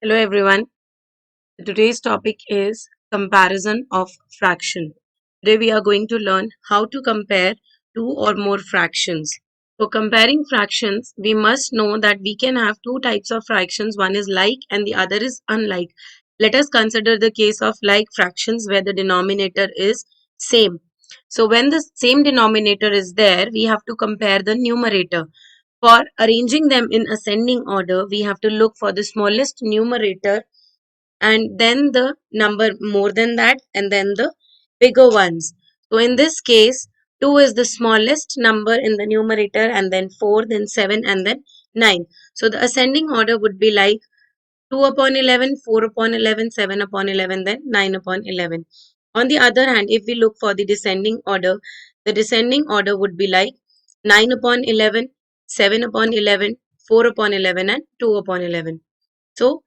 Hello everyone. Today's topic is comparison of fraction. Today we are going to learn how to compare two or more fractions. For comparing fractions, we must know that we can have two types of fractions. One is like and the other is unlike. Let us consider the case of like fractions where the denominator is same. So when the same denominator is there, we have to compare the numerator. For arranging them in ascending order, we have to look for the smallest numerator and then the number more than that and then the bigger ones. So in this case, 2 is the smallest number in the numerator and then 4, then 7 and then 9. So the ascending order would be like 2 upon 11, 4 upon 11, 7 upon 11, then 9 upon 11. On the other hand, if we look for the descending order, the descending order would be like 9 upon 11, 7 upon 11, 4 upon 11 and 2 upon 11. So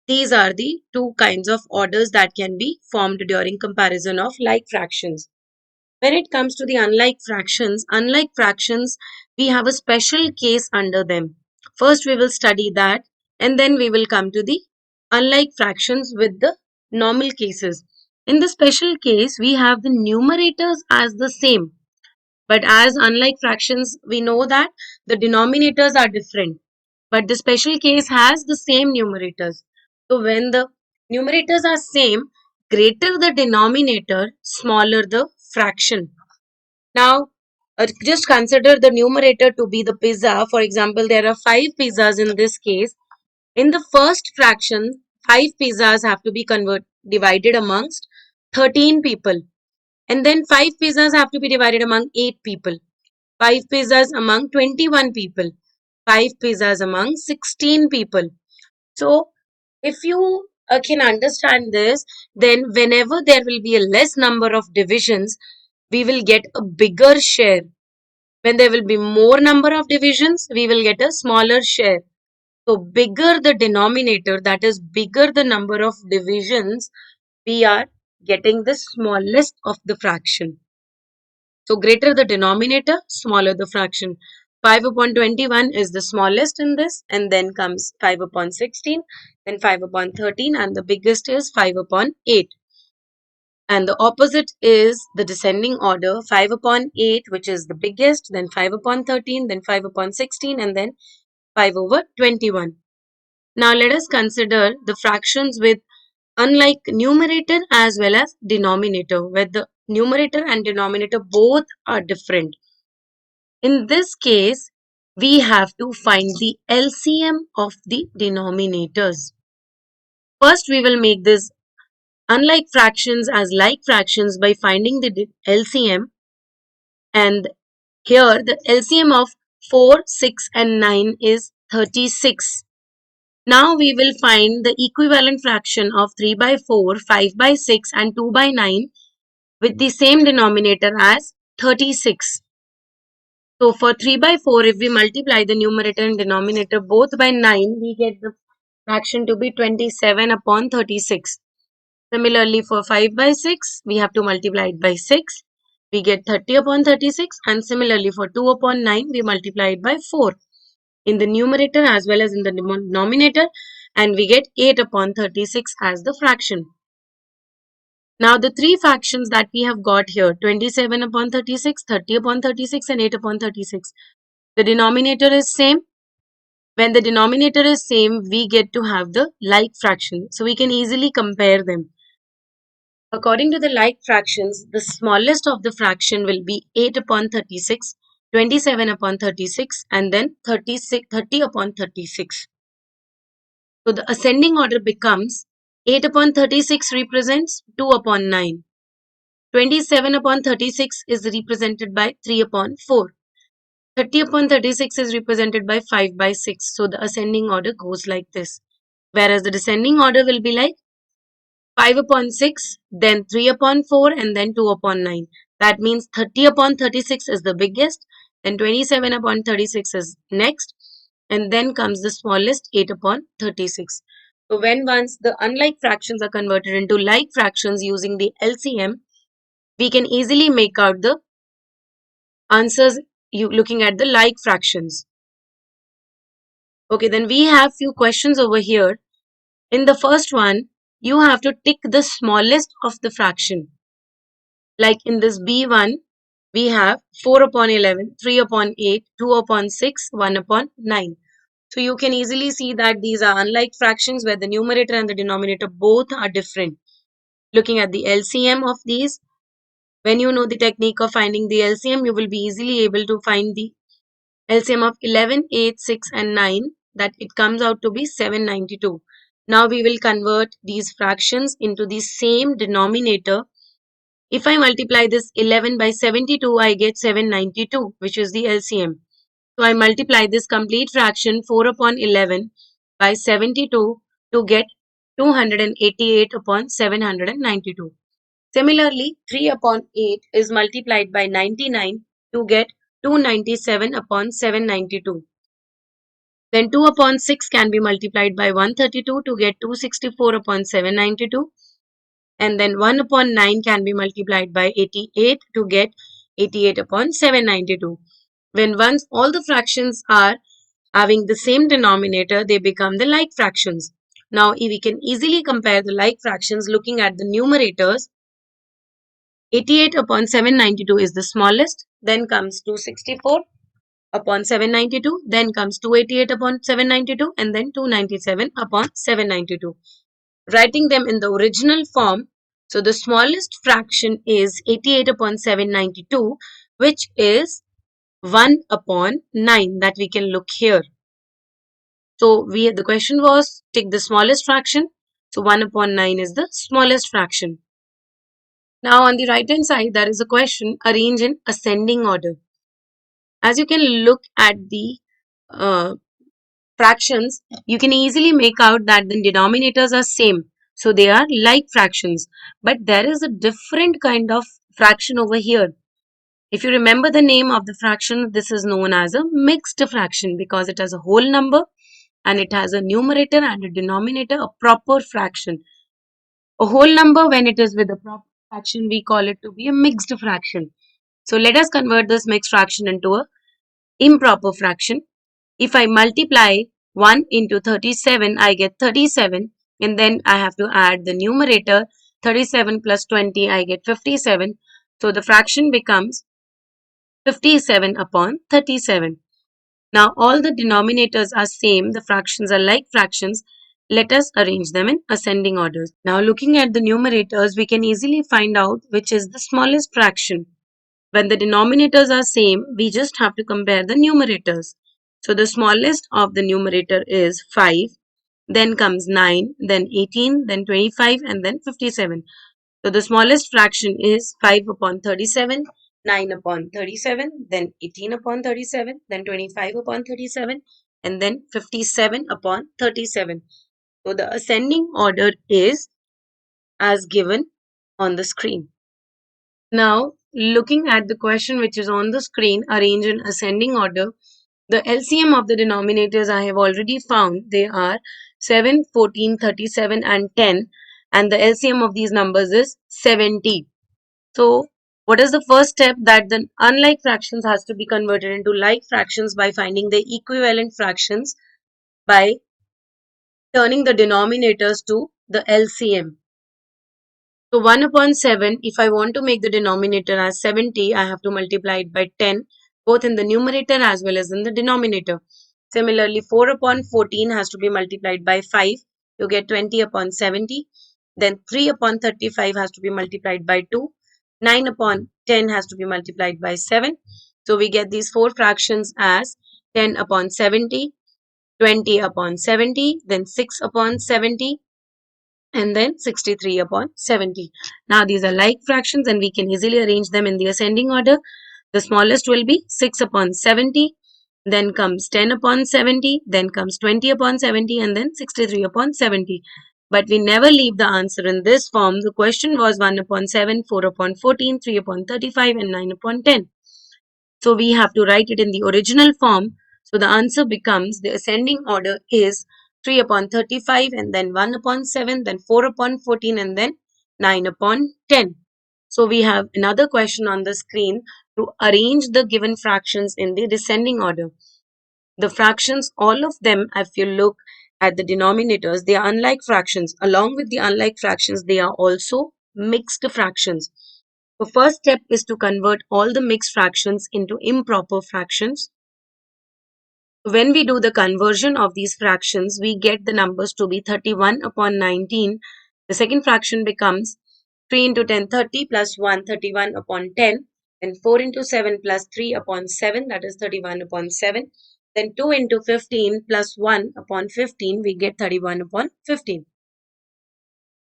these are the two kinds of orders that can be formed during comparison of like fractions. When it comes to the unlike fractions, we have a special case under them. First, we will study that and then we will come to the unlike fractions with the normal cases. In the special case, we have the numerators as the same. But as unlike fractions, we know that the denominators are different. But the special case has the same numerators. So when the numerators are same, greater the denominator, smaller the fraction. Now, just consider the numerator to be the pizza. For example, there are 5 pizzas in this case. In the first fraction, 5 pizzas have to be divided amongst 13 people. And then 5 pizzas have to be divided among 8 people. 5 pizzas among 21 people. 5 pizzas among 16 people. So, if you can understand this, then whenever there will be a less number of divisions, we will get a bigger share. When there will be more number of divisions, we will get a smaller share. So, bigger the denominator, that is bigger the number of divisions, we are getting the smallest of the fraction. So greater the denominator, smaller the fraction. 5 upon 21 is the smallest in this, and then comes 5 upon 16, then 5 upon 13, and the biggest is 5 upon 8. And the opposite is the descending order, 5 upon 8, which is the biggest, then 5 upon 13, then 5 upon 16, and then 5 over 21. Now let us consider the fractions with unlike numerator as well as denominator, where the numerator and denominator both are different. In this case, we have to find the LCM of the denominators. First, we will make this unlike fractions as like fractions by finding the LCM. And here, the LCM of 4, 6 and 9 is 36. Now, we will find the equivalent fraction of 3 by 4, 5 by 6 and 2 by 9 with the same denominator as 36. So for 3 by 4, if we multiply the numerator and denominator both by 9, we get the fraction to be 27 upon 36. Similarly, for 5 by 6, we have to multiply it by 6. We get 30 upon 36. And similarly, for 2 upon 9, we multiply it by 4 in the numerator as well as in the denominator. And we get 8 upon 36 as the fraction. Now the three fractions that we have got here, 27 upon 36, 30 upon 36 and 8 upon 36. The denominator is same. When the denominator is same, we get to have the like fraction. So we can easily compare them. According to the like fractions, the smallest of the fraction will be 8 upon 36, 27 upon 36 and then 30 upon 36. So the ascending order becomes 8 upon 36 represents 2 upon 9. 27 upon 36 is represented by 3 upon 4. 30 upon 36 is represented by 5 by 6. So the ascending order goes like this. Whereas the descending order will be like 5 upon 6, then 3 upon 4 and then 2 upon 9. That means 30 upon 36 is the biggest, then 27 upon 36 is next, and then comes the smallest 8 upon 36. So when once the unlike fractions are converted into like fractions using the LCM, we can easily make out the answers looking at the like fractions. Okay, then we have few questions over here. In the first one, you have to tick the smallest of the fraction. Like in this B1, we have 4 upon 11, 3 upon 8, 2 upon 6, 1 upon 9. So you can easily see that these are unlike fractions where the numerator and the denominator both are different. Looking at the LCM of these, when you know the technique of finding the LCM, you will be easily able to find the LCM of 11, 8, 6 and 9, that it comes out to be 792. Now we will convert these fractions into the same denominator. If I multiply this 11 by 72, I get 792, which is the LCM. So I multiply this complete fraction 4 upon 11 by 72 to get 288 upon 792. Similarly, 3 upon 8 is multiplied by 99 to get 297 upon 792. Then 2 upon 6 can be multiplied by 132 to get 264 upon 792. And then 1 upon 9 can be multiplied by 88 to get 88 upon 792. When once all the fractions are having the same denominator, they become the like fractions. Now, we can easily compare the like fractions looking at the numerators. 88 upon 792 is the smallest, then comes 264 upon 792, then comes 288 upon 792, and then 297 upon 792. Writing them in the original form, so the smallest fraction is 88 upon 792, which is 1 upon 9 that we can look here. So the question was take the smallest fraction. So 1 upon 9 is the smallest fraction. Now on the right hand side, there is a question arrange in ascending order. As you can look at the uh, fractions, you can easily make out that the denominators are same. So they are like fractions. But there is a different kind of fraction over here. If you remember the name of the fraction, this is known as a mixed fraction because it has a whole number and it has a numerator and a denominator, a proper fraction. A whole number, when it is with a proper fraction, we call it to be a mixed fraction. So let us convert this mixed fraction into a improper fraction. If I multiply 1 into 37, I get 37, and then I have to add the numerator 37 plus 20, I get 57. So the fraction becomes 57 upon 37. Now all the denominators are same, the fractions are like fractions. Let us arrange them in ascending orders. Now looking at the numerators, we can easily find out which is the smallest fraction. When the denominators are same, we just have to compare the numerators. So the smallest of the numerator is 5, then comes 9, then 18, then 25 and then 57. So the smallest fraction is 5 upon 37, 9 upon 37, then 18 upon 37, then 25 upon 37, and then 57 upon 37. So the ascending order is as given on the screen. Now, looking at the question which is on the screen, arrange in ascending order, the LCM of the denominators I have already found. They are 7, 14, 37 and 10, and the LCM of these numbers is 70. So, what is the first step? That the unlike fractions has to be converted into like fractions by finding the equivalent fractions by turning the denominators to the LCM. So 1 upon 7, if I want to make the denominator as 70, I have to multiply it by 10, both in the numerator as well as in the denominator. Similarly, 4 upon 14 has to be multiplied by 5, you get 20 upon 70. Then 3 upon 35 has to be multiplied by 2. 9 upon 10 has to be multiplied by 7. So we get these four fractions as 10 upon 70, 20 upon 70, then 6 upon 70, and then 63 upon 70. Now these are like fractions and we can easily arrange them in the ascending order. The smallest will be 6 upon 70, then comes 10 upon 70, then comes 20 upon 70 and then 63 upon 70. But we never leave the answer in this form. The question was 1 upon 7, 4 upon 14, 3 upon 35 and 9 upon 10. So we have to write it in the original form. So the answer becomes the ascending order is 3 upon 35 and then 1 upon 7, then 4 upon 14 and then 9 upon 10. So we have another question on the screen to arrange the given fractions in the descending order. The fractions, all of them, if you look at the denominators, they are unlike fractions. Along with the unlike fractions, they are also mixed fractions. The first step is to convert all the mixed fractions into improper fractions. When we do the conversion of these fractions, we get the numbers to be 31 upon 19. The second fraction becomes 3 into 10, 30 plus 1, 31 upon 10. Then 4 into 7 plus 3 upon 7, that is 31 upon 7. Then 2 into 15 plus 1 upon 15, we get 31 upon 15.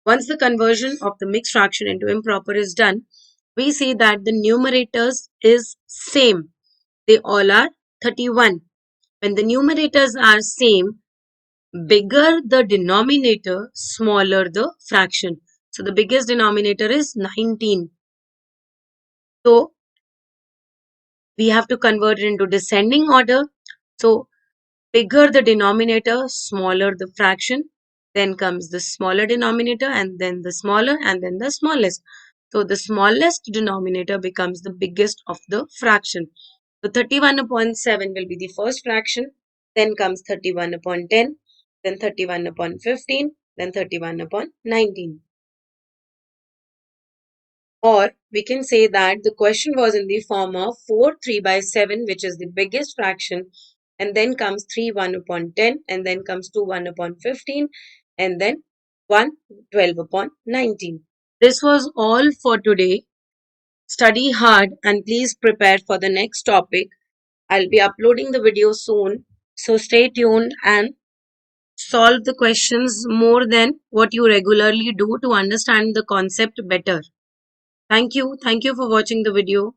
Once the conversion of the mixed fraction into improper is done, we see that the numerators is same. They all are 31. When the numerators are same, bigger the denominator, smaller the fraction. So the biggest denominator is 19. So we have to convert it into descending order. So bigger the denominator, smaller the fraction. Then comes the smaller denominator, and then the smaller, and then the smallest. So the smallest denominator becomes the biggest of the fraction. So 31 upon 7 will be the first fraction. Then comes 31 upon 10. Then 31 upon 15. Then 31 upon 19. Or we can say that the question was in the form of 4 3 by 7, which is the biggest fraction, and then comes 3 1 upon 10, and then comes 2 1 upon 15, and then 1 12 upon 19. This was all for today. Study hard and please prepare for the next topic. I'll be uploading the video soon, so stay tuned and solve the questions more than what you regularly do to understand the concept better. Thank you. Thank you for watching the video.